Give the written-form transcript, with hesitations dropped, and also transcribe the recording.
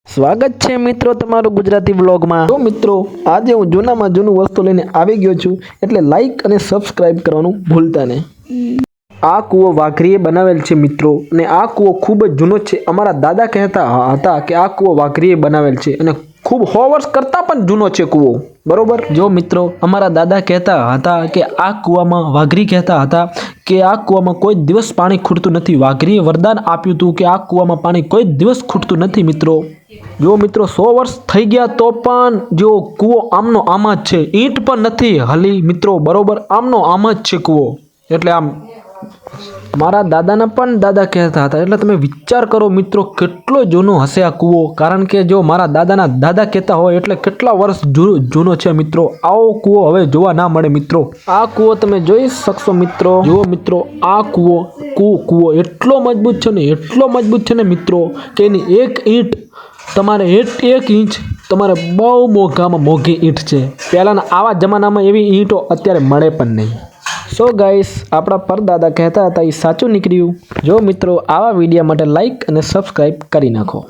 સ્વાગત છે મિત્રો તમારું ગુજરાતી વ્લોગમાં। તો મિત્રો આજે હું જૂનામાં જૂનું વસ્તુ લઈને આવી ગયો છું, એટલે લાઈક અને સબસ્ક્રાઇબ કરવાનું ભૂલતા નહીં। આ કૂવો વાઘરીએ બનાવેલ છે મિત્રો, અને આ કૂવો ખૂબ જ જૂનો છે। અમારા દાદા કહેતા હતા કે આ કૂવો વાઘરીએ બનાવેલ છે અને ખૂબ 100 વર્ષ કરતાં પણ જૂનો છે કૂવો, બરોબર। જો મિત્રો અમારા દાદા કહેતા હતા કે આ કૂવામાં વાઘરી કહેતા હતા કે આ કૂવામાં કોઈ દિવસ પાણી ખૂટતું નથી। વાઘરીએ વરદાન આપ્યું હતું કે આ કૂવામાં પાણી કોઈ દિવસ ખૂટતું નથી મિત્રો। જો મિત્રો 100 વર્ષ થઈ ગયા તો પણ જો કૂવો આમનો આમ જ છે, ઈંટ પણ નથી હલી મિત્રો, બરોબર। આમનો આમ જ છે કૂવો, એટલે આમ મારા દાદાના પણ દાદા કહેતા હતા, એટલે તમે વિચાર કરો મિત્રો કેટલો જૂનો હશે આ કૂવો। કારણ કે જો મારા દાદાના દાદા કહેતા હોય એટલે કેટલા વર્ષ જૂનો છે મિત્રો। આવો કૂવો હવે જોવા ના મળે મિત્રો। આ કૂવો તમે જોઈ શકશો મિત્રો। જુઓ મિત્રો આ કૂવો એટલો મજબૂત છે ને, એટલો મજબૂત છે ને મિત્રો કે એની એક ઈંટ તમારે એક ઇંચ તમારે બહુ મોંઘી ઈંટ છે। પહેલાંના આવા જમાનામાં એવી ઈંટો અત્યારે મળે પણ નહીં। સો ગાઈસ, આપણા પરદાદા કહેતા હતા એ સાચું નીકળ્યું। જો મિત્રો આવા વિડીયો માટે લાઈક અને સબસ્ક્રાઈબ કરી નાખો।